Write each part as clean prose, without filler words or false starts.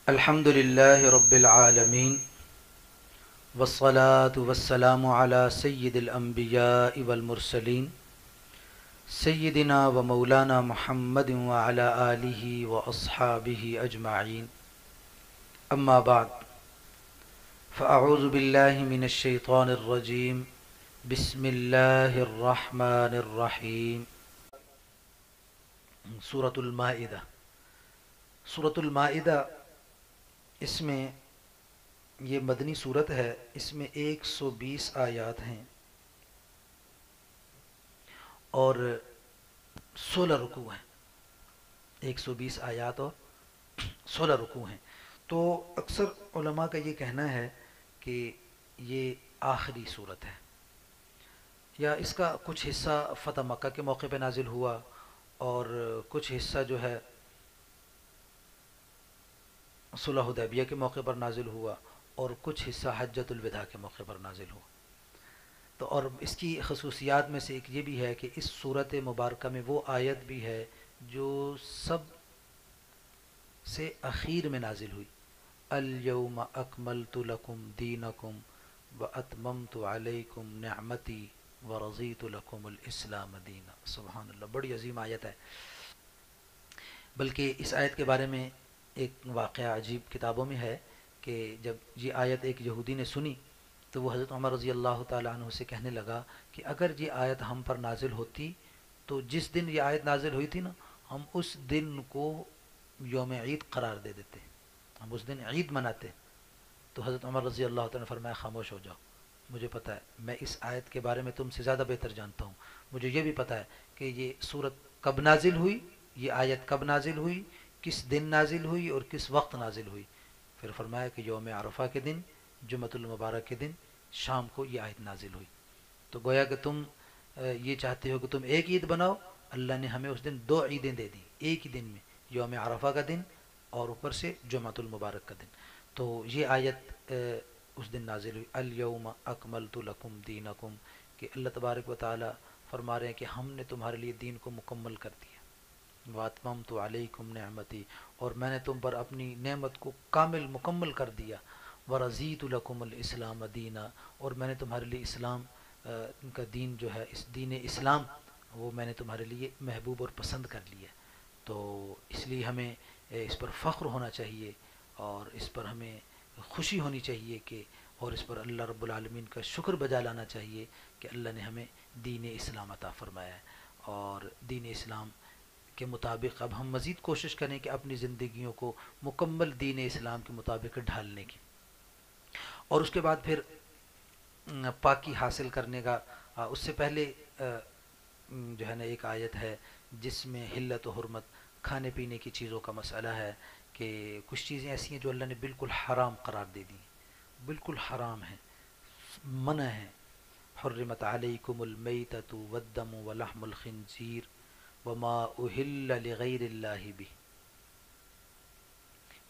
الحمد لله رب العالمين والصلاة والسلام على سيد الأنبياء والمرسلين سيدنا ومولانا محمد وعلى آله وأصحابه أجمعين. أما بعد، فأعوذ بالله من الشيطان الرجيم. بسم الله الرحمن الرحيم. سورة المائدہ. سورة المائدہ اس میں یہ مدنی صورت ہے. اس میں 120 آیات ہیں اور 16 رکوع ہیں. 120 آیات اور 16 رکوع ہیں. تو اکثر علماء کا یہ کہنا ہے کہ یہ آخری صورت ہے، یا اس کا کچھ حصہ فتح مکہ کے موقع پہ نازل ہوا اور کچھ حصہ جو ہے صلح حدیبیہ کے موقع پر نازل ہوا اور کچھ حصہ حجۃ الوداع کے موقع پر نازل ہوا. تو اور اس کی خصوصیات میں سے ایک یہ بھی ہے کہ اس صورت مبارکہ میں وہ آیت بھی ہے جو سب سے اخیر میں نازل ہوئی. الیوم اکملت لکم دینکم واتممت علیکم نعمتی ورضیت لکم الاسلام دینا. سبحان اللہ، بڑی عظیم آیت ہے. بلکہ اس آیت کے بارے میں ایک واقعہ عجیب کتابوں میں ہے کہ جب یہ آیت ایک یہودی نے سنی تو وہ حضرت عمر رضی اللہ تعالیٰ عنہ سے کہنے لگا کہ اگر یہ آیت ہم پر نازل ہوتی تو جس دن یہ آیت نازل ہوئی تھی نا، ہم اس دن کو یوم عید قرار دے دیتے، ہم اس دن عید مناتے. تو حضرت عمر رضی اللہ تعالیٰ نے فرمایا خاموش ہو جاؤ، مجھے پتہ ہے، میں اس آیت کے بارے میں تم سے زیادہ بہتر جانتا ہوں. مجھے یہ بھی پتہ ہے کہ یہ صورت کب نازل ہوئی، یہ آیت کب نازل ہوئی، کس دن نازل ہوئی اور کس وقت نازل ہوئی. پھر فرمایا کہ یوم عرفہ کے دن، جمعۃ المبارک کے دن شام کو یہ آیت نازل ہوئی. تو گویا کہ تم یہ چاہتے ہو کہ تم ایک عید بناؤ، اللہ نے ہمیں اس دن 2 عیدیں دے دیں ایک ہی دن میں، یوم عرفہ کا دن اور اوپر سے جمعۃ المبارک کا دن. تو یہ آیت اس دن نازل ہوئی، الیوم اکملت لکم دینکم، کہ اللہ تبارک و تعالی فرما رہے ہیں کہ ہم نے تمہارے لیے دین کو مکمل کر دیا. واتممت علیکم نعمتی، اور میں نے تم پر اپنی نعمت کو کامل مکمل کر دیا. ورضیت لکم الاسلام دینا، اور میں نے تمہارے لیے اسلام کا دین جو ہے، اس دین اسلام، وہ میں نے تمہارے لیے محبوب اور پسند کر لیا. تو اس لیے ہمیں اس پر فخر ہونا چاہیے اور اس پر ہمیں خوشی ہونی چاہیے کہ، اور اس پر اللہ رب العالمین کا شکر بجا لانا چاہیے کہ اللہ نے ہمیں دین اسلام عطا فرمایا ہے. اور دین اسلام کے مطابق اب ہم مزید کوشش کریں کہ اپنی زندگیوں کو مکمل دین اسلام کے مطابق ڈھالنے کی. اور اس کے بعد پھر پاکی حاصل کرنے کا، اس سے پہلے جو ہے نا ایک آیت ہے جس میں حلت و حرمت، کھانے پینے کی چیزوں کا مسئلہ ہے کہ کچھ چیزیں ایسی ہیں جو اللہ نے بالکل حرام قرار دے دی، بالکل حرام ہیں، منع ہیں. حرمت علیکم المیتۃ والدم ولحم الخنزیر وما اہل لغیر اللہ بہ.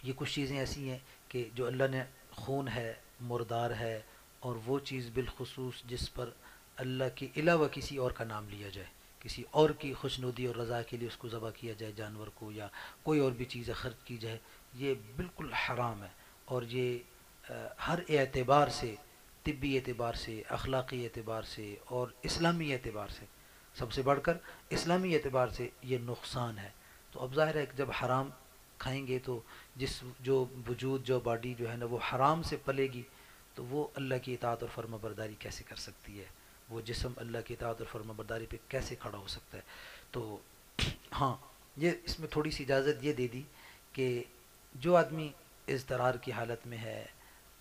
یہ کچھ چیزیں ایسی ہیں کہ جو اللہ نے، خون ہے، مردار ہے، اور وہ چیز بالخصوص جس پر اللہ کے علاوہ کسی اور کا نام لیا جائے، کسی اور کی خوشنودی اور رضا کے لیے اس کو ذبح کیا جائے جانور کو، یا کوئی اور بھی چیزیں خرچ کی جائے، یہ بالکل حرام ہے. اور یہ ہر اعتبار سے، طبی اعتبار سے، اخلاقی اعتبار سے اور اسلامی اعتبار سے، سب سے بڑھ کر اسلامی اعتبار سے یہ نقصان ہے. تو اب ظاہر ہے کہ جب حرام کھائیں گے تو جو وجود، جو باڈی جو ہے نا وہ حرام سے پلے گی، تو وہ اللہ کی اطاعت اور فرما برداری کیسے کر سکتی ہے؟ وہ جسم اللہ کی اطاعت اور فرما برداری پہ کیسے کھڑا ہو سکتا ہے؟ تو ہاں، یہ اس میں تھوڑی سی اجازت یہ دے دی کہ جو آدمی اضطرار کی حالت میں ہے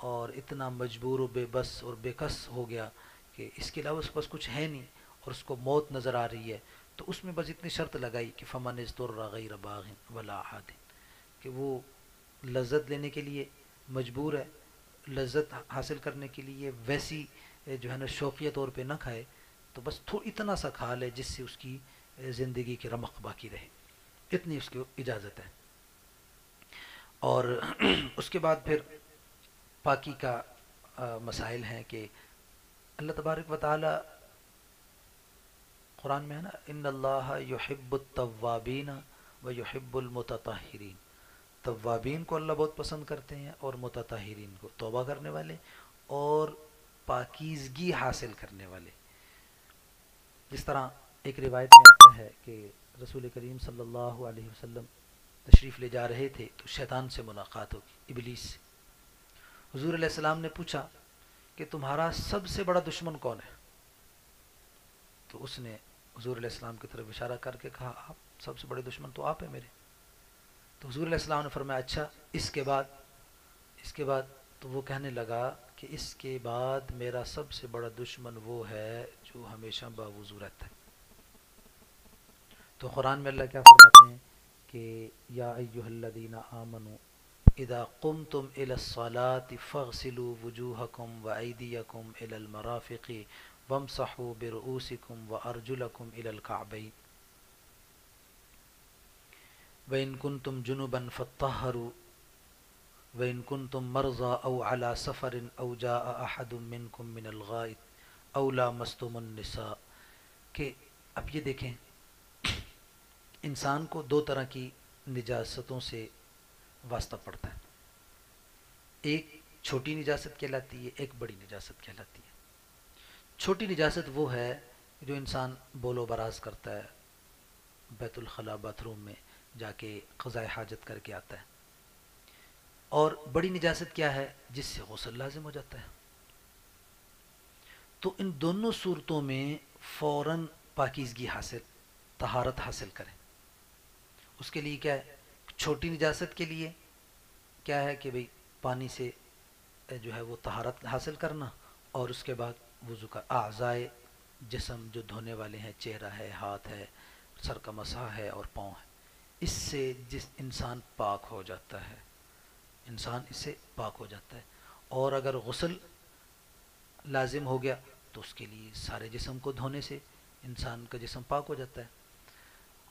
اور اتنا مجبور و بے بس اور بے کس ہو گیا کہ اس کے علاوہ اس کے پاس کچھ ہے نہیں اور اس کو موت نظر آ رہی ہے، تو اس میں بس اتنی شرط لگائی کہ فمن اضطر غیر باغ ولا عاد، کہ وہ لذت لینے کے لیے مجبور ہے، لذت حاصل کرنے کے لیے ویسی جو ہے نا شوقیہ طور پہ نہ کھائے، تو بس اتنا سا کھا لے جس سے اس کی زندگی کی رمق باقی رہے، اتنی اس کو اجازت ہے. اور اس کے بعد پھر پاکی کا مسائل ہیں کہ اللہ تبارک و تعالی قرآن میں ہے نا، ان اللہ یحب التوابین و یحب المتطہرین. توابین کو اللہ بہت پسند کرتے ہیں، اور متطہرین کو، توبہ کرنے والے اور پاکیزگی حاصل کرنے والے. جس طرح ایک روایت میں آتا ہے کہ رسول کریم صلی اللہ علیہ وسلم تشریف لے جا رہے تھے تو شیطان سے ملاقات ہوگی، ابلیس سے. حضور علیہ السلام نے پوچھا کہ تمہارا سب سے بڑا دشمن کون ہے؟ تو اس نے حضور علیہ السلام کی طرف اشارہ کر کے کہا آپ سب سے بڑے دشمن تو آپ ہیں میرے. تو حضور علیہ السلام نے فرمایا اچھا اس کے بعد تو وہ کہنے لگا کہ اس کے بعد میرا سب سے بڑا دشمن وہ ہے جو ہمیشہ باوضو رہتا ہے. تو قرآن میں اللہ کیا فرماتے ہیں کہ یا ایہا الذین آمنوا اذا قمتم الى الصلاة فاغسلوا وجوہکم وایدیکم الى المرافق وامسحوا برؤوسکم وارجلکم الى الکعبین وَإِن كُنتُمْ جُنُبًا فَاطَّهَّرُوا وَإِن كُنتُمْ مَرْضَىٰ أَوْ عَلَىٰ سَفَرٍ أَوْ جَاءَ أَحَدٌ مِّنكُم مِّنَ الْغَائِطِ أَوْ لَامَسْتُمُ النِّسَاءَ. کہ اب یہ دیکھیں انسان کو دو طرح کی نجاستوں سے واسطہ پڑتا ہے. ایک چھوٹی نجاست کہلاتی ہے، ایک بڑی نجاست کہلاتی ہے. چھوٹی نجاست وہ ہے جو انسان بول و براز کرتا ہے، بیت الخلاء باتھ روم میں جا کے قضاء حاجت کر کے آتا ہے. اور بڑی نجاست کیا ہے؟ جس سے غسل لازم ہو جاتا ہے. تو ان دونوں صورتوں میں فوراً پاکیزگی حاصل، طہارت حاصل کریں. اس کے لیے کیا ہے؟ چھوٹی نجاست کے لیے کیا ہے کہ بھئی پانی سے جو ہے وہ طہارت حاصل کرنا، اور اس کے بعد وضو کا اعضائے جسم جو دھونے والے ہیں، چہرہ ہے، ہاتھ ہے، سر کا مسح ہے اور پاؤں ہے، اس سے جس انسان پاک ہو جاتا ہے، انسان اس سے پاک ہو جاتا ہے. اور اگر غسل لازم ہو گیا تو اس کے لیے سارے جسم کو دھونے سے انسان کا جسم پاک ہو جاتا ہے.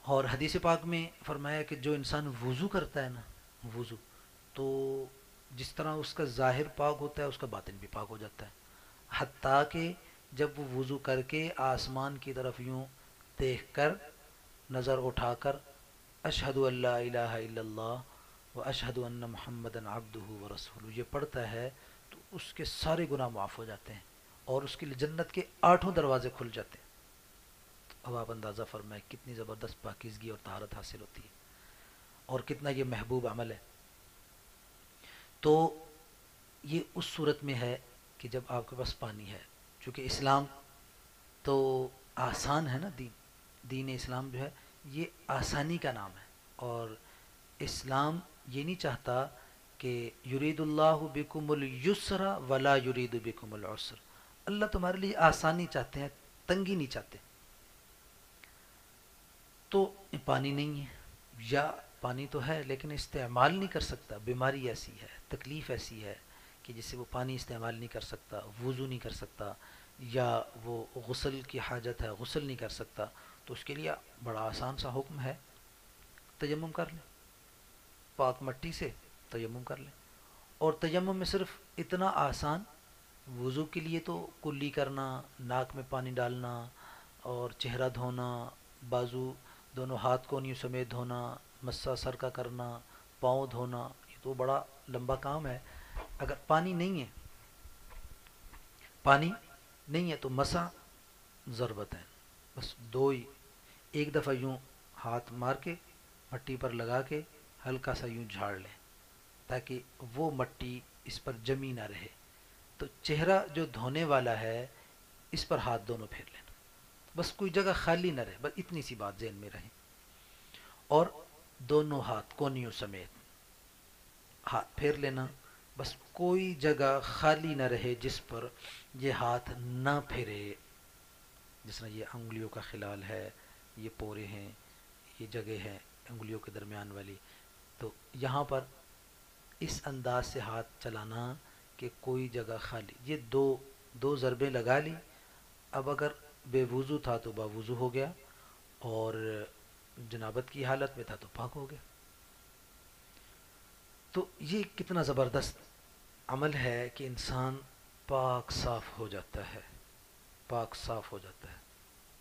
اور حدیث پاک میں فرمایا کہ جو انسان وضو کرتا ہے نا، وضو، تو جس طرح اس کا ظاہر پاک ہوتا ہے اس کا باطن بھی پاک ہو جاتا ہے. حتیٰ کہ جب وہ وضو کر کے آسمان کی طرف یوں دیکھ کر، نظر اٹھا کر، اشہد ان لا الہ الا اللہ و اشہد ان محمدً عبدہ و رسولہ یہ پڑھتا ہے تو اس کے سارے گناہ معاف ہو جاتے ہیں اور اس کے لیے جنت کے 8 دروازے کھل جاتے ہیں. اب آپ اندازہ فرمائیں کتنی زبردست پاکیزگی اور طہارت حاصل ہوتی ہے اور کتنا یہ محبوب عمل ہے. تو یہ اس صورت میں ہے کہ جب آپ کے پاس پانی ہے. چونکہ اسلام تو آسان ہے نا، دین اسلام جو ہے یہ آسانی کا نام ہے، اور اسلام یہ نہیں چاہتا کہ یرید اللہ بکم الیسر ولا یرید بکم العسر. اللہ تمہارے لیے آسانی چاہتے ہیں، تنگی نہیں چاہتے. تو پانی نہیں ہے یا پانی تو ہے لیکن استعمال نہیں کر سکتا، بیماری ایسی ہے، تکلیف ایسی ہے کہ جس سے وہ پانی استعمال نہیں کر سکتا، وضو نہیں کر سکتا، یا وہ غسل کی حاجت ہے غسل نہیں کر سکتا، تو اس کے لیے بڑا آسان سا حکم ہے، تیمم کر لیں، پاک مٹی سے تیمم کر لیں. اور تیمم میں صرف اتنا آسان، وضو کے لیے تو کلی کرنا، ناک میں پانی ڈالنا اور چہرہ دھونا، بازو دونوں ہاتھ کونیوں سمیت دھونا، مسا سر کا کرنا، پاؤں دھونا، یہ تو بڑا لمبا کام ہے. اگر پانی نہیں ہے تو مسا ضربت ہے، بس دو ہی، ایک دفعہ یوں ہاتھ مار کے مٹی پر لگا کے ہلکا سا یوں جھاڑ لیں تاکہ وہ مٹی اس پر جمی نہ رہے. تو چہرہ جو دھونے والا ہے اس پر ہاتھ دونوں پھیر لینا، بس کوئی جگہ خالی نہ رہے، بس اتنی سی بات ذہن میں رہے. اور دونوں ہاتھ کونیوں سمیت ہاتھ پھیر لینا، بس کوئی جگہ خالی نہ رہے جس پر یہ ہاتھ نہ پھرے. جس طرح یہ انگلیوں کا خلال ہے، یہ پورے ہیں، یہ جگہ ہے انگلیوں کے درمیان والی، تو یہاں پر اس انداز سے ہاتھ چلانا کہ کوئی جگہ خالی. یہ دو ضربیں لگا لی. اب اگر بے وضو تھا تو با وضو ہو گیا، اور جنابت کی حالت میں تھا تو پاک ہو گیا. تو یہ کتنا زبردست عمل ہے کہ انسان پاک صاف ہو جاتا ہے، پاک صاف ہو جاتا ہے.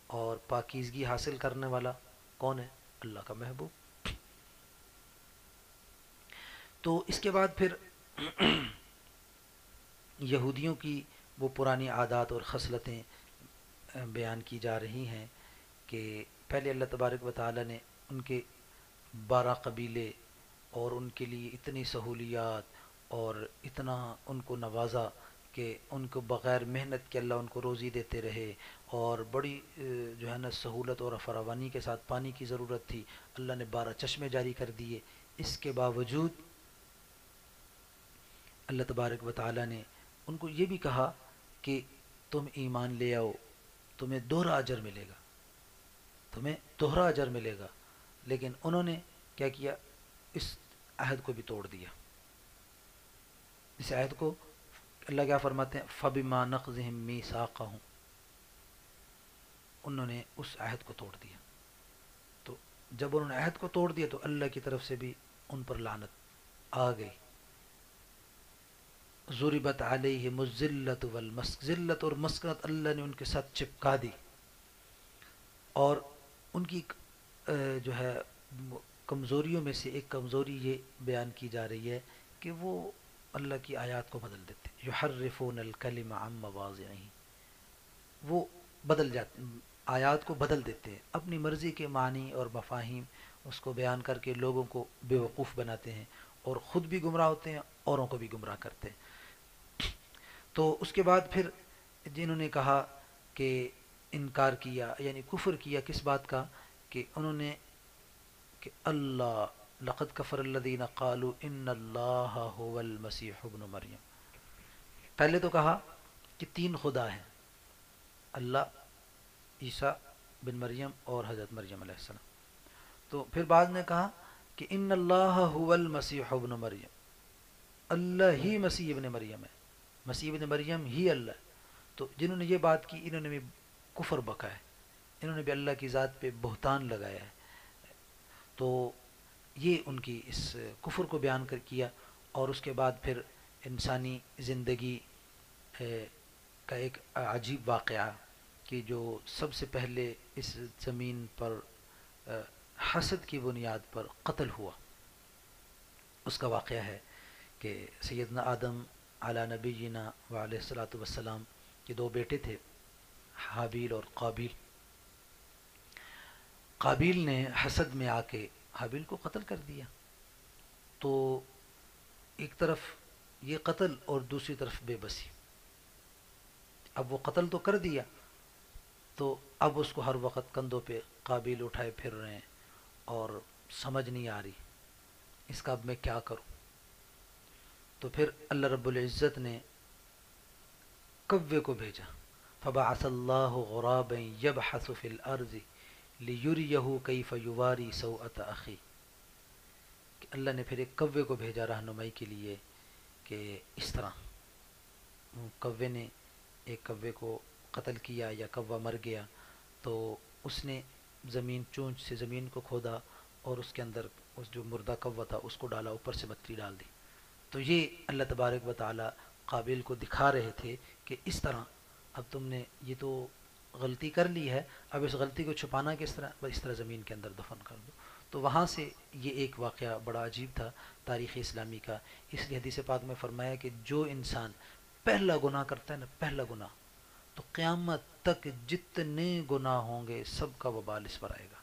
اور پاکیزگی حاصل کرنے والا کون ہے؟ اللہ کا محبوب. تو اس کے بعد پھر یہودیوں کی وہ پرانی عادات اور خصلتیں بیان کی جا رہی ہیں کہ پہلے اللہ تبارک و تعالی نے ان کے 12 قبیلے اور ان کے لیے اتنی سہولیات اور اتنا ان کو نوازا کہ ان کو بغیر محنت کے اللہ ان کو روزی دیتے رہے، اور بڑی جو ہے نا سہولت اور فراوانی کے ساتھ پانی کی ضرورت تھی، اللہ نے 12 چشمے جاری کر دیے۔ اس کے باوجود اللہ تبارک و تعالی نے ان کو یہ بھی کہا کہ تم ایمان لے آؤ، تمہیں دوہرا اجر ملے گا، تمہیں دوہرا اجر ملے گا، لیکن انہوں نے کیا کیا؟ اس عہد کو بھی توڑ دیا۔ اس عہد کو اللہ کیا فرماتے ہیں؟ فَبِمَا نَقْضِهِم مِّيثَاقَهُمْ، انہوں نے اس عہد کو توڑ دیا۔ تو جب انہوں نے عہد کو توڑ دیا تو اللہ کی طرف سے بھی ان پر لعنت آ گئی۔ ضربت علیہم الذلۃ ذلت اور مسکنت اللہ نے ان کے ساتھ چپکا دی، اور ان کی جو ہے کمزوریوں میں سے ایک کمزوری یہ بیان کی جا رہی ہے کہ وہ اللہ کی آیات کو بدل دیتے، یحرفون الکلم عن مواضعہ، وہ بدل جاتے، آیات کو بدل دیتے ہیں، اپنی مرضی کے معنی اور مفاہیم اس کو بیان کر کے لوگوں کو بیوقوف بناتے ہیں، اور خود بھی گمراہ ہوتے ہیں، اوروں کو بھی گمراہ کرتے ہیں۔ تو اس کے بعد پھر جنہوں نے کہا کہ انکار کیا یعنی کفر کیا کس بات کا؟ کہ انہوں نے کہ اللہ لقد کفر الذین قالوا ان اللہ هو المسیح ابن مریم، پہلے تو کہا کہ 3 خدا ہیں، اللہ، عیسیٰ بن مریم اور حضرت مریم علیہ السلام۔ تو پھر بعد نے کہا کہ ان اللہ هو المسیح ابن مریم، اللہ ہی مسیح ابن مریم ہے، مسیح ابن مریم ہی اللہ ہے۔ تو جنہوں نے یہ بات کی انہوں نے بھی کفر بکا ہے، انہوں نے بھی اللہ کی ذات پہ بہتان لگایا ہے۔ تو یہ ان کی اس کفر کو بیان کر کیا، اور اس کے بعد پھر انسانی زندگی کا ایک عجیب واقعہ کہ جو سب سے پہلے اس زمین پر حسد کی بنیاد پر قتل ہوا، اس کا واقعہ ہے کہ سیدنا آدم علی نبینا وعلیہ الصلاۃ والسلام کے 2 بیٹے تھے، حابیل اور قابیل۔ قابیل نے حسد میں آ کے حابیل کو قتل کر دیا، تو ایک طرف یہ قتل اور دوسری طرف بے بسی۔ اب وہ قتل تو کر دیا، تو اب اس کو ہر وقت کندھوں پہ قابیل اٹھائے پھر رہے ہیں، اور سمجھ نہیں آ رہی اس کا اب میں کیا کروں۔ تو پھر اللہ رب العزت نے کوے کو بھیجا، فبعث اللہ غرابا یبحث فی الارض لیریہ کیف یواری سوءۃ اخی، کہ اللہ نے پھر ایک کوے کو بھیجا رہنمائی کے لیے کہ اس طرح کوے نے ایک کوے کو قتل کیا یا کوا مر گیا، تو اس نے زمین چونچ سے زمین کو کھودا اور اس کے اندر اس جو مردہ کوا تھا اس کو ڈالا، اوپر سے مٹی ڈال دی۔ تو یہ اللہ تبارک و تعالی قابل کو دکھا رہے تھے کہ اس طرح اب تم نے یہ تو غلطی کر لی ہے، اب اس غلطی کو چھپانا کس طرح؟ بس اس طرح زمین کے اندر دفن کر دو۔ تو وہاں سے یہ ایک واقعہ بڑا عجیب تھا تاریخ اسلامی کا، اس لیے حدیث پاک میں فرمایا کہ جو انسان پہلا گناہ کرتا ہے نا، پہلا گناہ، تو قیامت تک جتنے گناہ ہوں گے سب کا وبال اس پر آئے گا،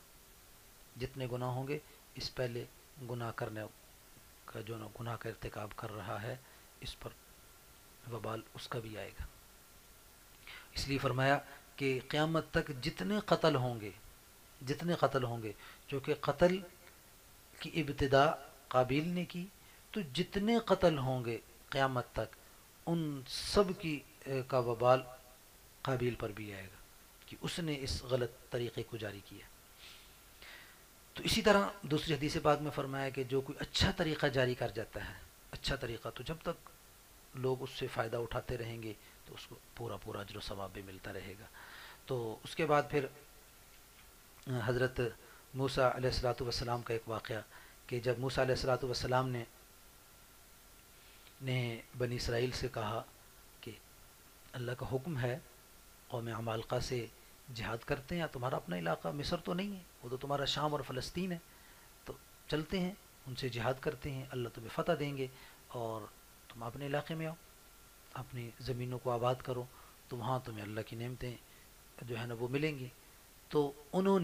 جتنے گناہ ہوں گے اس پہلے گناہ کرنے کا جو گناہ کا ارتکاب کر رہا ہے اس پر وبال اس کا بھی آئے گا۔ اس لیے فرمایا کہ قیامت تک جتنے قتل ہوں گے، جتنے قتل ہوں گے، جو کہ قتل کی ابتدا قابیل نے کی، تو جتنے قتل ہوں گے قیامت تک ان سب کی کا وبال قابیل پر بھی آئے گا کہ اس نے اس غلط طریقے کو جاری کیا۔ تو اسی طرح دوسری حدیث پاک میں فرمایا کہ جو کوئی اچھا طریقہ جاری کر جاتا ہے، اچھا طریقہ، تو جب تک لوگ اس سے فائدہ اٹھاتے رہیں گے تو اس کو پورا پورا اجر و ثواب بھی ملتا رہے گا۔ تو اس کے بعد پھر حضرت موسیٰ علیہ الصلاۃ والسلام کا ایک واقعہ کہ جب موسیٰ علیہ الصلاۃ والسلام نے بنی اسرائیل سے کہا کہ اللہ کا حکم ہے قوم عمالقہ سے جہاد کرتے ہیں، تمہارا اپنا علاقہ مصر تو نہیں ہے، وہ تو تمہارا شام اور فلسطین ہے، تو چلتے ہیں ان سے جہاد کرتے ہیں، اللہ تمہیں فتح دیں گے اور تم اپنے علاقے میں آؤ، اپنی زمینوں کو آباد کرو، تو وہاں تمہیں اللہ کی نعمتیں جو ہے نا وہ ملیں گی۔ تو انہوں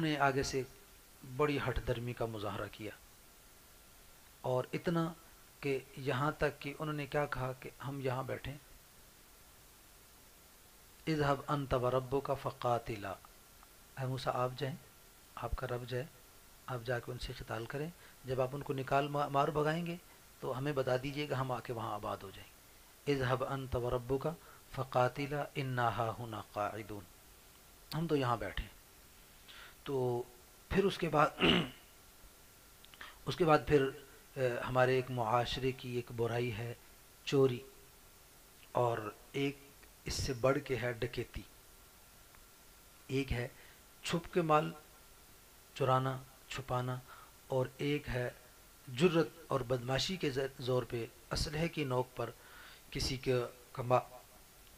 نے آگے سے بڑی ہٹ درمی کا مظاہرہ کیا، اور اتنا کہ یہاں تک کہ انہوں نے کیا کہا کہ ہم یہاں بیٹھیں، اذهب انت وربک فقاتلا، اے موسیٰ آپ جائیں، آپ کا رب جائے، آپ جا کے ان سے قتال کریں، جب آپ ان کو نکال مار بھگائیں گے تو ہمیں بتا دیجئے کہ ہم آ کے وہاں آباد ہو جائیں گے۔ اذهب انت وربک فقاتلا انا ہاہنا قاعدون، ہم تو یہاں بیٹھے۔ تو پھر اس کے بعد پھر ہمارے ایک معاشرے کی ایک برائی ہے چوری، اور ایک اس سے بڑھ کے ہے ڈکیتی۔ ایک ہے چھپ کے مال چرانا، چھپانا، اور ایک ہے جرت اور بدماشی کے زور پہ اسلحے کی نوک پر کسی کا مال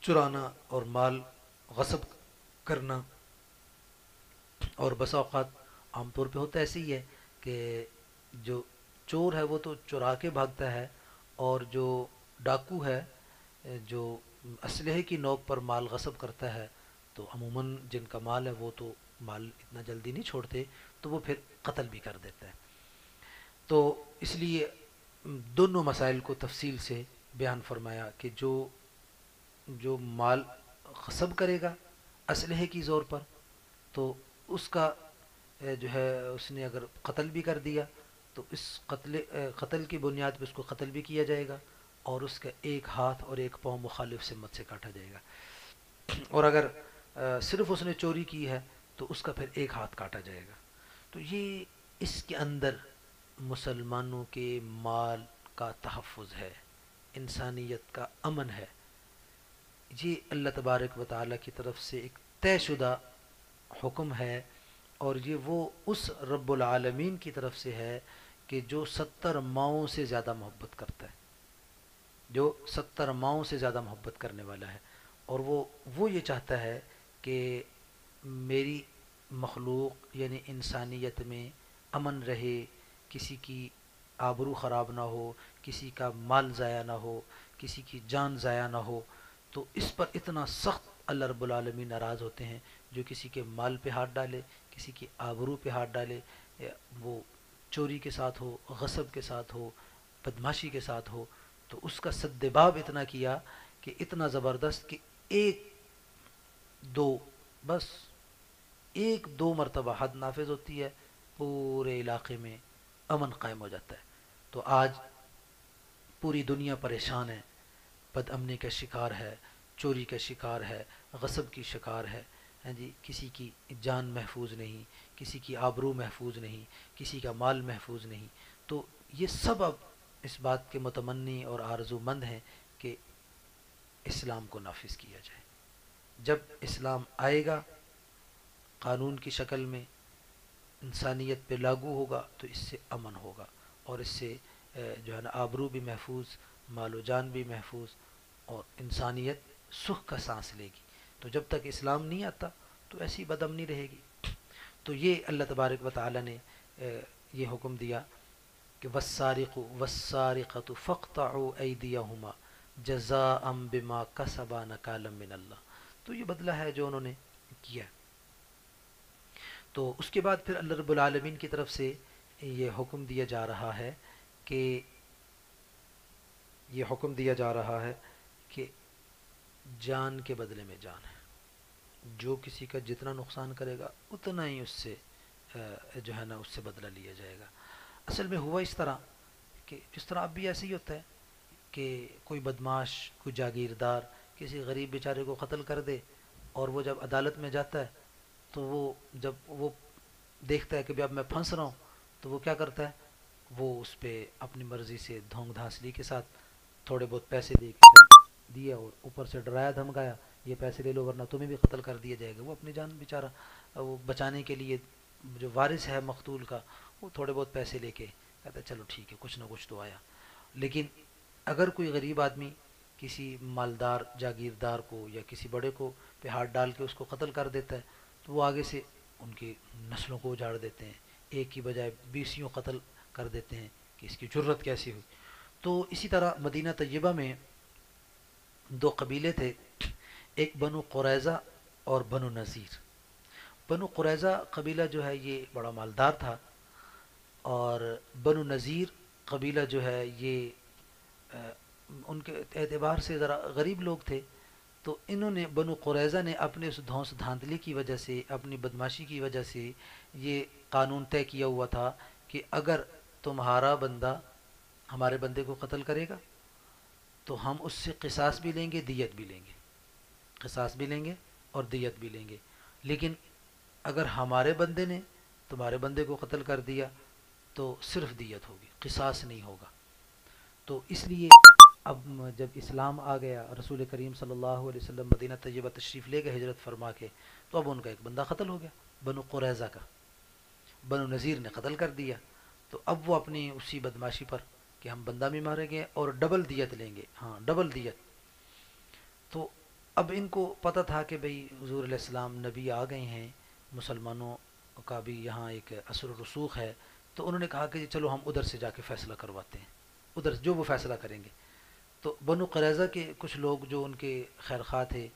چرانا اور مال غصب کرنا۔ اور بسا اوقات عام طور پہ ہوتا ایسے ہی ہے کہ جو چور ہے وہ تو چرا کے بھاگتا ہے، اور جو ڈاکو ہے جو اسلحے کی نوک پر مال غصب کرتا ہے، تو عموماً جن کا مال ہے وہ تو مال اتنا جلدی نہیں چھوڑتے، تو وہ پھر قتل بھی کر دیتا ہے۔ تو اس لیے دونوں مسائل کو تفصیل سے بیان فرمایا کہ جو مال غصب کرے گا اسلحے کی زور پر، تو اس کا جو ہے اس نے اگر قتل بھی کر دیا تو اس قتل کی بنیاد پہ اس کو قتل بھی کیا جائے گا، اور اس کا ایک ہاتھ اور ایک پاؤں مخالف سمت سے کاٹا جائے گا۔ اور اگر صرف اس نے چوری کی ہے تو اس کا پھر ایک ہاتھ کاٹا جائے گا۔ تو یہ اس کے اندر مسلمانوں کے مال کا تحفظ ہے، انسانیت کا امن ہے۔ یہ اللہ تبارک و تعالیٰ کی طرف سے ایک طے شدہ حکم ہے، اور یہ وہ اس رب العالمین کی طرف سے ہے کہ جو 70 ماؤں سے زیادہ محبت کرتا ہے، جو 70 ماؤں سے زیادہ محبت کرنے والا ہے، اور وہ یہ چاہتا ہے کہ میری مخلوق یعنی انسانیت میں امن رہے، کسی کی آبرو خراب نہ ہو، کسی کا مال ضائع نہ ہو، کسی کی جان ضائع نہ ہو۔ تو اس پر اتنا سخت اللہ رب العالمین ناراض ہوتے ہیں جو کسی کے مال پہ ہاتھ ڈالے، کسی کی آبرو پہ ہاتھ ڈالے، وہ چوری کے ساتھ ہو، غصب کے ساتھ ہو، بدماشی کے ساتھ ہو۔ تو اس کا سدباب اتنا کیا کہ اتنا زبردست کہ ایک دو بس ایک دو مرتبہ حد نافذ ہوتی ہے، پورے علاقے میں امن قائم ہو جاتا ہے۔ تو آج پوری دنیا پریشان ہے، بد امنی کا شکار ہے، چوری کا شکار ہے، غصب کی شکار ہے، ہاں جی، کسی کی جان محفوظ نہیں، کسی کی آبرو محفوظ نہیں، کسی کا مال محفوظ نہیں۔ تو یہ سب اب اس بات کے متمنی اور آرزو مند ہیں کہ اسلام کو نافذ کیا جائے۔ جب اسلام آئے گا قانون کی شکل میں، انسانیت پہ لاگو ہوگا، تو اس سے امن ہوگا، اور اس سے جو ہے نا آبرو بھی محفوظ، مال و جان بھی محفوظ، اور انسانیت سکھ کا سانس لے گی۔ تو جب تک اسلام نہیں آتا تو ایسی بد امنی رہے گی۔ تو یہ اللہ تبارک و تعالی نے یہ حکم دیا کہ والسارق والسارقۃ فاقطعوا ایدیہما جزاء بما کسبا نکالا من اللہ۔ تو یہ بدلہ ہے جو انہوں نے کیا۔ تو اس کے بعد پھر اللہ رب العالمین کی طرف سے یہ حکم دیا جا رہا ہے کہ جان کے بدلے میں جان ہے، جو کسی کا جتنا نقصان کرے گا اتنا ہی اس سے جو ہے نا اس سے بدلہ لیا جائے گا۔ اصل میں ہوا اس طرح کہ جس طرح اب بھی ایسے ہی ہوتا ہے کہ کوئی بدماش، کوئی جاگیردار کسی غریب بیچارے کو قتل کر دے، اور وہ جب عدالت میں جاتا ہے تو جب وہ دیکھتا ہے کہ اب میں پھنس رہا ہوں، تو وہ کیا کرتا ہے، وہ اس پہ اپنی مرضی سے دھونک دھانسلی کے ساتھ تھوڑے بہت پیسے دے کے دیے، اور اوپر سے ڈرایا دھمکایا یہ پیسے لے لو ورنہ تمہیں بھی قتل کر دیا جائے گا۔ وہ اپنی جان بیچارہ وہ بچانے کے لیے، جو وارث ہے مقتول کا، وہ تھوڑے بہت پیسے لے کے کہتا ہے چلو ٹھیک ہے کچھ نہ کچھ تو آیا۔ لیکن اگر کوئی غریب آدمی کسی مالدار جاگیردار کو یا کسی بڑے کو پہ ہاتھ ڈال کے اس کو قتل کر دیتا ہے، تو وہ آگے سے ان کی نسلوں کو اجاڑ دیتے ہیں، ایک کی بجائے 20 قتل کر دیتے ہیں کہ اس کی جرت کیسی ہوئی. تو اسی طرح مدینہ طیبہ میں دو قبیلے تھے، ایک بنو قریظہ اور بنو نذیر. بنو قریظہ قبیلہ جو ہے یہ بڑا مالدار تھا، اور بنو نذیر قبیلہ جو ہے یہ ان کے اعتبار سے ذرا غریب لوگ تھے. تو انہوں نے بنو قریظہ نے اپنے اس دھونس دھاندلی کی وجہ سے، اپنی بدماشی کی وجہ سے یہ قانون طے کیا ہوا تھا کہ اگر تمہارا بندہ ہمارے بندے کو قتل کرے گا تو ہم اس سے قصاص بھی لیں گے، دیت بھی لیں گے. قصاص بھی لیں گے اور دیت بھی لیں گے. لیکن اگر ہمارے بندے نے تمہارے بندے کو قتل کر دیا تو صرف دیت ہوگی، قصاص نہیں ہوگا. تو اس لیے اب جب اسلام آ گیا، رسول کریم صلی اللہ علیہ وسلم مدینہ طیبہ تشریف لے گئے ہجرت فرما کے، تو اب ان کا ایک بندہ قتل ہو گیا بنو قریظہ کا. بنو نذیر نے قتل کر دیا. تو اب وہ اپنی اسی بدماشی پر کہ ہم بندہ بھی ماریں گے اور ڈبل دیت لیں گے، ہاں ڈبل دیت. تو اب ان کو پتہ تھا کہ بھئی حضور علیہ السلام نبی آ گئے ہیں، مسلمانوں کا بھی یہاں ایک اثر و رسوخ ہے. تو انہوں نے کہا کہ چلو ہم ادھر سے جا کے فیصلہ کرواتے ہیں، ادھر جو وہ فیصلہ کریں گے. تو بنو قریظہ کے کچھ لوگ جو ان کے خیر خواہ تھے،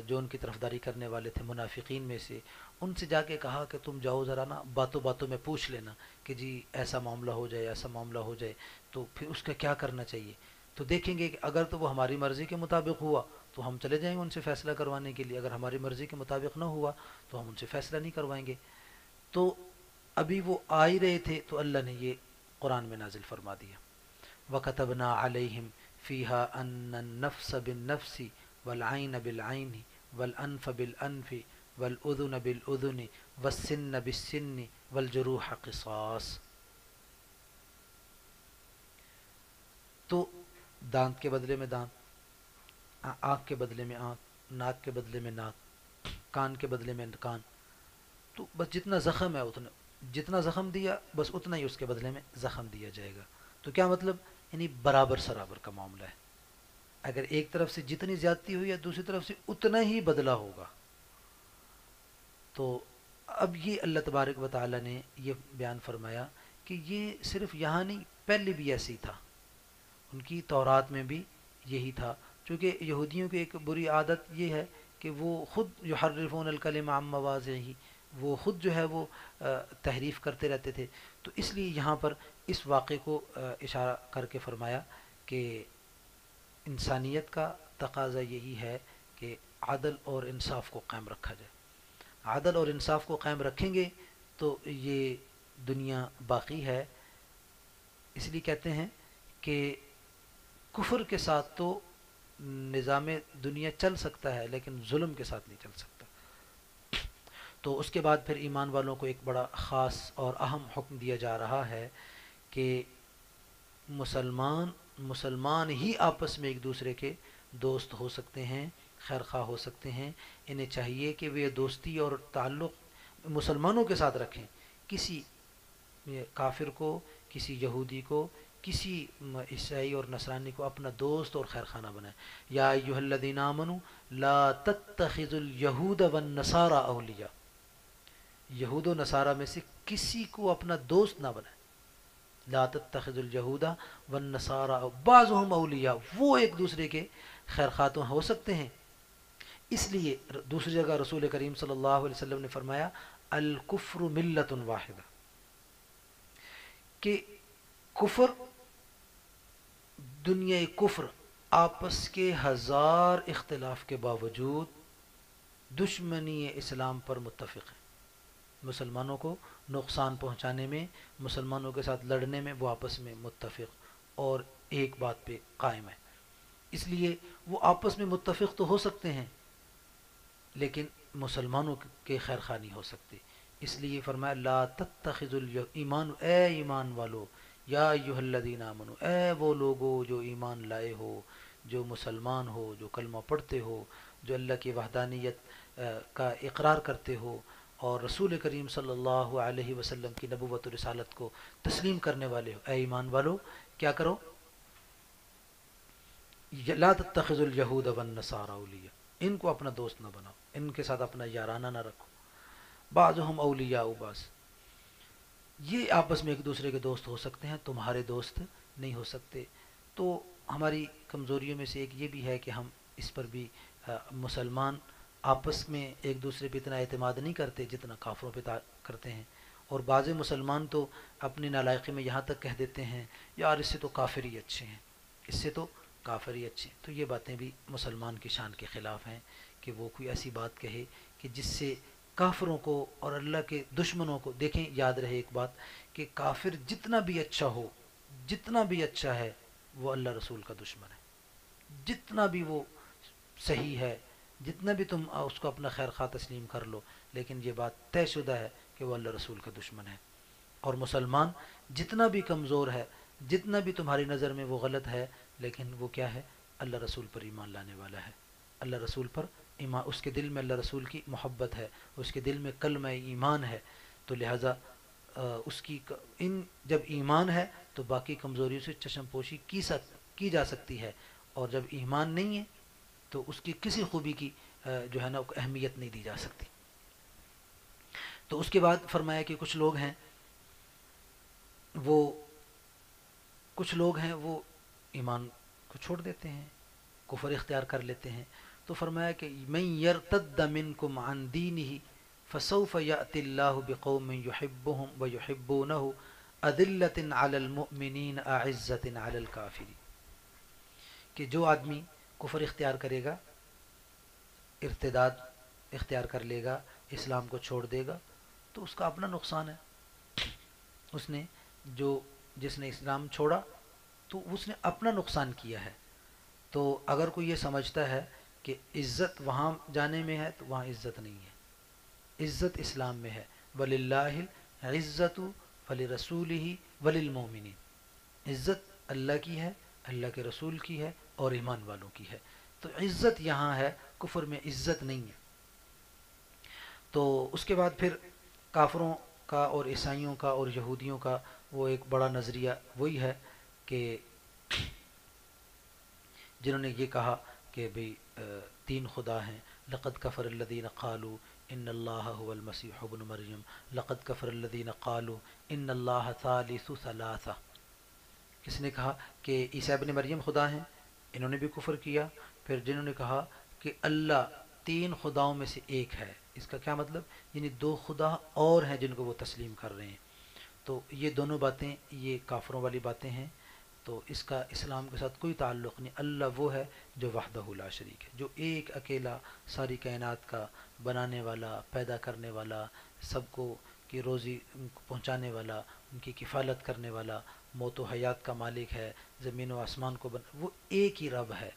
جو ان کی طرفداری کرنے والے تھے منافقین میں سے، ان سے جا کے کہا کہ تم جاؤ ذرا نا باتوں باتوں میں پوچھ لینا کہ جی ایسا معاملہ ہو جائے، ایسا معاملہ ہو جائے تو پھر اس کا کیا کرنا چاہیے. تو دیکھیں گے کہ اگر تو وہ ہماری مرضی کے مطابق ہوا تو ہم چلے جائیں گے ان سے فیصلہ کروانے کے لیے، اگر ہماری مرضی کے مطابق نہ ہوا تو ہم ان سے فیصلہ نہیں کروائیں گے. تو ابھی وہ آ ہی رہے تھے تو اللہ نے یہ قرآن میں نازل فرما دیا، وَكَتَبْنَا عَلَيْهِمْ فِيهَا أَنَّ النَّفْسَ بِالنَّفْسِ وَالْعَيْنَ بِالْعَيْنِ وَالْأَنْفَ بِالْأَنْفِ وَالْأُذُنَ بِالْأُذُنِ وَالسِّنَّ بِالسِّنِّ وَالْجُرُوحَ قِصَاص. تو دانت کے بدلے میں دانت، آنکھ کے بدلے میں آنکھ، ناک کے بدلے میں ناک، کان کے بدلے میں کان. تو بس جتنا زخم ہے اتنا، جتنا زخم دیا بس اتنا ہی اس کے بدلے میں زخم دیا جائے گا. تو کیا مطلب، یعنی برابر سرابر کا معاملہ ہے. اگر ایک طرف سے جتنی زیادتی ہوئی ہے دوسری طرف سے اتنا ہی بدلہ ہوگا. تو اب یہ اللہ تبارک و تعالی نے یہ بیان فرمایا کہ یہ صرف یہاں نہیں، پہلے بھی ایسے ہی تھا، ان کی تورات میں بھی یہی تھا. چونکہ یہودیوں کی ایک بری عادت یہ ہے کہ وہ خود یحرفون الکلم عن مواضعہ، وہ خود جو ہے وہ تحریف کرتے رہتے تھے. تو اس لیے یہاں پر اس واقعے کو اشارہ کر کے فرمایا کہ انسانیت کا تقاضا یہی ہے کہ عدل اور انصاف کو قائم رکھا جائے. عدل اور انصاف کو قائم رکھیں گے تو یہ دنیا باقی ہے. اس لیے کہتے ہیں کہ کفر کے ساتھ تو نظام دنیا چل سکتا ہے لیکن ظلم کے ساتھ نہیں چل سکتا. تو اس کے بعد پھر ایمان والوں کو ایک بڑا خاص اور اہم حکم دیا جا رہا ہے کہ مسلمان ہی آپس میں ایک دوسرے کے دوست ہو سکتے ہیں، خیر خواہ ہو سکتے ہیں. انہیں چاہیے کہ وہ دوستی اور تعلق مسلمانوں کے ساتھ رکھیں، کسی کافر کو، کسی یہودی کو، کسی عیسائی اور نصرانی کو اپنا دوست اور خیر خانہ بنائیں. یا ایھا الذین آمنوا لا تتخذوا الیہود والنصارى اولیاء، یہود و نصارہ میں سے کسی کو اپنا دوست نہ بنائیں. لا تتخذوا الیہود والنصارى بعضهم اولیاء، وہ ایک دوسرے کے خیر خواہ ہو سکتے ہیں. اس لیے دوسری جگہ رسول کریم صلی اللہ علیہ وسلم نے فرمایا الکفر ملۃ واحدہ، کہ کفر، دنیا کفر آپس کے ہزار اختلاف کے باوجود دشمنی اسلام پر متفق ہے. مسلمانوں کو نقصان پہنچانے میں، مسلمانوں کے ساتھ لڑنے میں وہ آپس میں متفق اور ایک بات پہ قائم ہے. اس لیے وہ آپس میں متفق تو ہو سکتے ہیں لیکن مسلمانوں کے خیر خواہ نہیں ہو سکتے. اس لیے فرمایا لا تتخذوا ایمان، اے ایمان والو، یا ایھا الذین آمنوا، اے وہ لوگو جو ایمان لائے ہو، جو مسلمان ہو، جو کلمہ پڑھتے ہو، جو اللہ کی وحدانیت کا اقرار کرتے ہو اور رسول کریم صلی اللہ علیہ وسلم کی نبوت و رسالت کو تسلیم کرنے والے ہو. اے ایمان والو کیا کرو، لا تتخذوا الیہود والنصارى اولیاء، ان کو اپنا دوست نہ بناؤ، ان کے ساتھ اپنا یارانہ نہ رکھو. بعضهم اولیاء بعض، یہ آپس میں ایک دوسرے کے دوست ہو سکتے ہیں، تمہارے دوست نہیں ہو سکتے۔ تو ہماری کمزوریوں میں سے ایک یہ بھی ہے کہ ہم اس پر بھی مسلمان آپس میں ایک دوسرے پہ اتنا اعتماد نہیں کرتے جتنا کافروں پہ کرتے ہیں۔ اور بعض مسلمان تو اپنی نالائقی میں یہاں تک کہہ دیتے ہیں یار اس سے تو کافر ہی اچھے ہیں، اس سے تو کافر ہی اچھے ہیں۔ تو یہ باتیں بھی مسلمان کی شان کے خلاف ہیں کہ وہ کوئی ایسی بات کہے کہ جس سے کافروں کو اور اللہ کے دشمنوں کو، دیکھیں یاد رہے ایک بات کہ کافر جتنا بھی اچھا ہو، جتنا بھی اچھا ہے، وہ اللہ رسول کا دشمن ہے۔ جتنا بھی وہ صحیح ہے، جتنا بھی تم اس کو اپنا خیر خواہ تسلیم کر لو، لیکن یہ بات طے شدہ ہے کہ وہ اللہ رسول کا دشمن ہے۔ اور مسلمان جتنا بھی کمزور ہے، جتنا بھی تمہاری نظر میں وہ غلط ہے، لیکن وہ کیا ہے؟ اللہ رسول پر ایمان لانے والا ہے۔ اللہ رسول پر ایمان، اس کے دل میں اللہ رسول کی محبت ہے، اس کے دل میں کلمہ ایمان ہے۔ تو لہٰذا اس کی جب ایمان ہے تو باقی کمزوریوں سے چشم پوشی کی جا سکتی ہے، اور جب ایمان نہیں ہے تو اس کی کسی خوبی کی جو ہے نا اہمیت نہیں دی جا سکتی۔ تو اس کے بعد فرمایا کہ کچھ لوگ ہیں وہ ایمان کو چھوڑ دیتے ہیں، کفر اختیار کر لیتے ہیں۔ تو فرمایا کہ من یرتد منکم عن دینہ فسوف یأتی اللہ بقوم یحبهم ویحبونہ اذلۃ علی المؤمنین اعزۃ علی الکافرین، کہ جو آدمی کفر اختیار کرے گا، ارتداد اختیار کر لے گا، اسلام کو چھوڑ دے گا، تو اس کا اپنا نقصان ہے۔ جس نے اسلام چھوڑا تو اس نے اپنا نقصان کیا ہے۔ تو اگر کوئی یہ سمجھتا ہے کہ عزت وہاں جانے میں ہے، تو وہاں عزت نہیں ہے، عزت اسلام میں ہے۔ وَلِلَّهِ الْعِزَّةُ وَلِرَسُولِهِ وَلِلْمُؤْمِنِينَ، عزت اللہ کی ہے، اللہ کے رسول کی ہے، اور ایمان والوں کی ہے۔ تو عزت یہاں ہے، کفر میں عزت نہیں ہے۔ تو اس کے بعد پھر کافروں کا اور عیسائیوں کا اور یہودیوں کا وہ ایک بڑا نظریہ وہی ہے کہ جنہوں نے یہ کہا کہ بھئی تین خدا ہیں۔ لقد کفر الذین قالوا ان اللہ هو المسیح ابن مریم، لقد کفر الذین قالوا ان اللہ ثالث ثلاثہ۔ کس نے کہا کہ عیسیٰ ابن مریم خدا ہیں، انہوں نے بھی کفر کیا۔ پھر جنہوں نے کہا کہ اللہ تین خداؤں میں سے ایک ہے، اس کا کیا مطلب؟ یعنی دو خدا اور ہیں جن کو وہ تسلیم کر رہے ہیں۔ تو یہ دونوں باتیں یہ کافروں والی باتیں ہیں، تو اس کا اسلام کے ساتھ کوئی تعلق نہیں۔ اللہ وہ ہے جو وحدہ لا شریک ہے، جو ایک اکیلا ساری کائنات کا بنانے والا، پیدا کرنے والا، سب کو کی روزی پہنچانے والا، ان کی کفالت کرنے والا، موت و حیات کا مالک ہے، زمین و آسمان کو وہ ایک ہی رب ہے،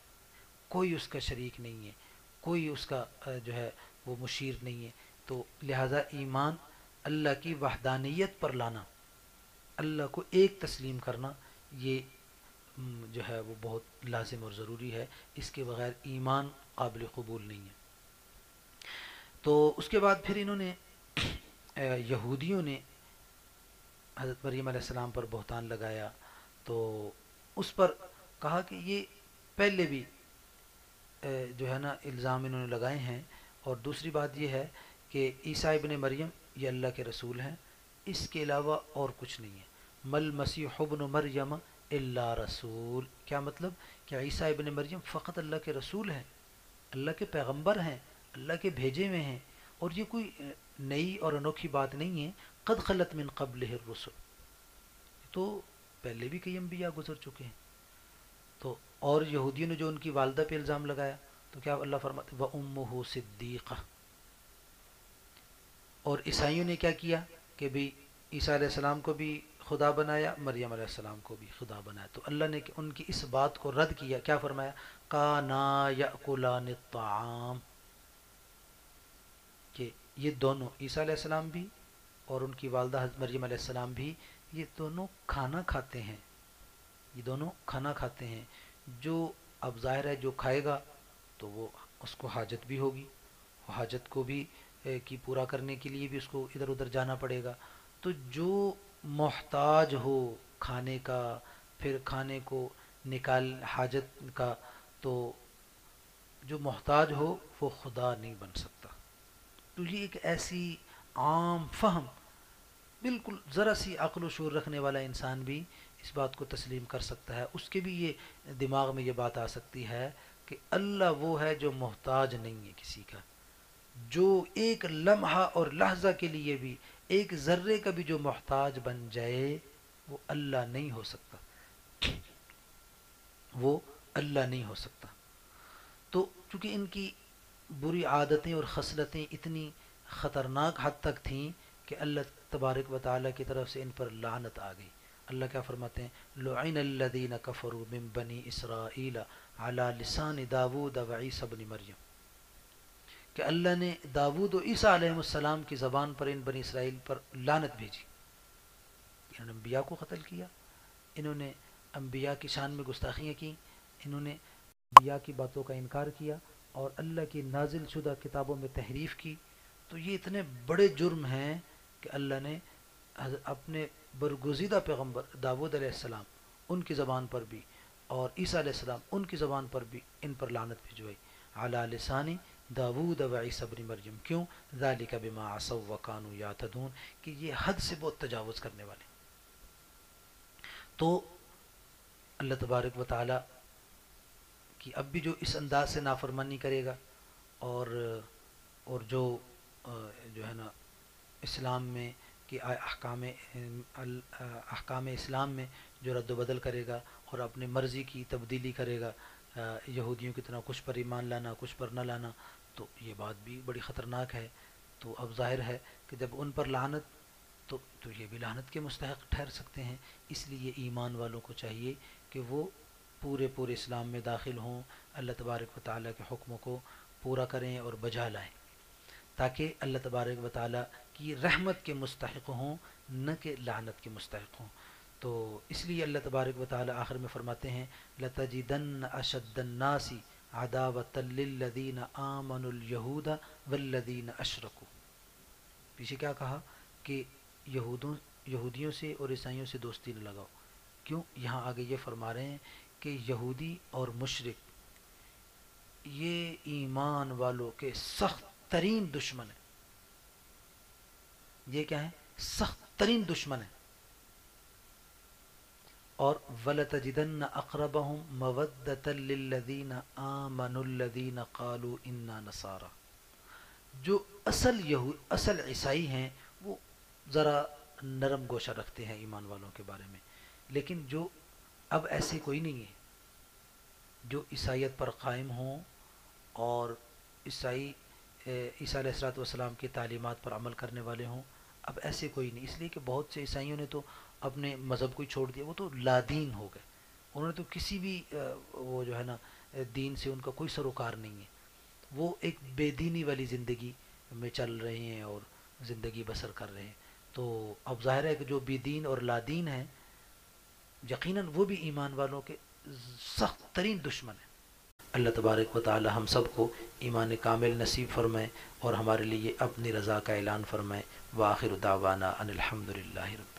کوئی اس کا شریک نہیں ہے، کوئی اس کا جو ہے وہ مشیر نہیں ہے۔ تو لہٰذا ایمان اللہ کی وحدانیت پر لانا، اللہ کو ایک تسلیم کرنا، یہ جو ہے وہ بہت لازم اور ضروری ہے، اس کے بغیر ایمان قابل قبول نہیں ہے۔ تو اس کے بعد پھر انہوں نے یہودیوں نے حضرت مریم علیہ السلام پر بہتان لگایا، تو اس پر کہا کہ یہ پہلے بھی جو ہے نا الزام انہوں نے لگائے ہیں۔ اور دوسری بات یہ ہے کہ عیسیٰ ابن مریم یہ اللہ کے رسول ہیں، اس کے علاوہ اور کچھ نہیں ہے۔ مل مسیح ابن مریم الا رسول، کیا مطلب؟ کہ عیسیٰ ابن مریم فقط اللہ کے رسول ہیں، اللہ کے پیغمبر ہیں، اللہ کے بھیجے ہوئے ہیں، اور یہ کوئی نئی اور انوکھی بات نہیں ہے۔ قد خلت من قبلہ الرسل، تو پہلے بھی کئی انبیاء گزر چکے ہیں۔ تو اور یہودیوں نے جو ان کی والدہ پہ الزام لگایا، تو کیا اللہ فرماتے وَأُمُّهُ صِدِّيقَةٌ، اور عیسائیوں نے کیا کیا کہ بھئی عیسیٰ علیہ السلام کو بھی خدا بنایا، مریم علیہ السلام کو بھی خدا بنایا۔ تو اللہ نے ان کی اس بات کو رد کیا، کیا فرمایا؟ کَانَا يَأْكُلَانِ الطَّعَامَ، کہ یہ دونوں عیسیٰ علیہ السلام بھی اور ان کی والدہ حضرت مریم علیہ السلام بھی، یہ دونوں کھانا کھاتے ہیں، یہ دونوں کھانا کھاتے ہیں۔ جو اب ظاہر ہے جو کھائے گا تو وہ اس کو حاجت بھی ہوگی، حاجت کو بھی کی پورا کرنے کے لیے بھی اس کو ادھر ادھر جانا پڑے گا۔ تو جو محتاج ہو کھانے کا، پھر کھانے کو نکال حاجت کا، تو جو محتاج ہو وہ خدا نہیں بن سکتا۔ تو یہ ایک ایسی عام فہم بالکل ذرا سی عقل و شعور رکھنے والا انسان بھی اس بات کو تسلیم کر سکتا ہے، اس کے بھی یہ دماغ میں یہ بات آ سکتی ہے کہ اللہ وہ ہے جو محتاج نہیں ہے کسی کا، جو ایک لمحہ اور لحظہ کے لیے بھی، ایک ذرے کا بھی جو محتاج بن جائے وہ اللہ نہیں ہو سکتا، وہ اللہ نہیں ہو سکتا۔ تو چونکہ ان کی بری عادتیں اور خصلتیں اتنی خطرناک حد تک تھیں کہ اللہ تبارک و تعالیٰ کی طرف سے ان پر لعنت آ گئی۔ اللہ کیا فرماتے ہیں، لعن الذین کفروا من بنی اسرائیل علی لسان داود و عیسی بن مریم، کہ اللہ نے داود و عیسیٰ علیہ السلام کی زبان پر ان بنی اسرائیل پر لعنت بھیجی۔ انہوں نے انبیاء کو قتل کیا، انہوں نے انبیاء کی شان میں گستاخیاں کی، انہوں نے انبیاء کی باتوں کا انکار کیا اور اللہ کی نازل شدہ کتابوں میں تحریف کی۔ تو یہ اتنے بڑے جرم ہیں کہ اللہ نے اپنے برگزیدہ پیغمبر داود علیہ السلام ان کی زبان پر بھی اور عیسیٰ علیہ السلام ان کی زبان پر بھی ان پر لعنت بھجوائی، علی لسان داود و عیسی بن مریم۔ کیوں؟ ذالک بما عصوا وکانوا یعتدون، کہ یہ حد سے بہت تجاوز کرنے والے۔ تو اللہ تبارک و تعالی کی اب بھی جو اس انداز سے نافرمانی کرے گا اور جو ہے نا اسلام میں کہ احکام اسلام میں جو رد و بدل کرے گا اور اپنے مرضی کی تبدیلی کرے گا، یہودیوں کی طرح کچھ پر ایمان لانا کچھ پر نہ لانا، تو یہ بات بھی بڑی خطرناک ہے۔ تو اب ظاہر ہے کہ جب ان پر لعنت تو یہ بھی لعنت کے مستحق ٹھہر سکتے ہیں۔ اس لیے ایمان والوں کو چاہیے کہ وہ پورے اسلام میں داخل ہوں، اللہ تبارک و تعالیٰ کے حکموں کو پورا کریں اور بجا لائیں، تاکہ اللہ تبارک و تعالیٰ کی رحمت کے مستحق ہوں، نہ کہ لعنت کے مستحق ہوں۔ تو اس لیے اللہ تبارک و تعالیٰ آخر میں فرماتے ہیں لَتَجِدَنَّ أَشَدَّ النَّاسِ عَدَاوَةً لِلَّذِينَ آمَنُوا الْيَهُودَ وَالَّذِينَ أَشْرَكُوا۔ پیچھے کیا کہا کہ یہودیوں سے اور عیسائیوں سے دوستی نہ لگاؤ۔ کیوں؟ یہاں آگے یہ فرما رہے ہیں کہ یہودی اور مشرک یہ ایمان والوں کے سخت ترین دشمن ہیں۔ یہ کیا ہیں؟ سخت ترین دشمن ہیں۔ اور وَلَتَجِدَنَّ أَقْرَبَهُمْ مَوَدَّةً لِلَّذِينَ آمَنُوا الَّذِينَ قَالُوا إِنَّا نَصَارَى۔ جو اصل عیسائی ہیں وہ ذرا نرم گوشہ رکھتے ہیں ایمان والوں کے بارے میں، لیکن جو اب ایسے کوئی نہیں ہے جو عیسائیت پر قائم ہوں اور عیسیٰ علیہ السلام کی تعلیمات پر عمل کرنے والے ہوں، اب ایسے کوئی نہیں۔ اس لیے کہ بہت سے عیسائیوں نے تو اپنے مذہب کو ہی چھوڑ دیا، وہ تو لادین ہو گئے، انہوں نے تو کسی بھی وہ جو ہے نا دین سے ان کا کوئی سروکار نہیں ہے، وہ ایک بے دینی والی زندگی میں چل رہے ہیں اور زندگی بسر کر رہے ہیں۔ تو اب ظاہر ہے کہ جو بے دین اور لادین ہیں یقیناً وہ بھی ایمان والوں کے سخت ترین دشمن ہیں۔ اللہ تبارک و تعالی ہم سب کو ایمان کامل نصیب فرمائے اور ہمارے لیے اپنی رضا کا اعلان فرمائے۔ وآخر دعوانا ان الحمد للہ رب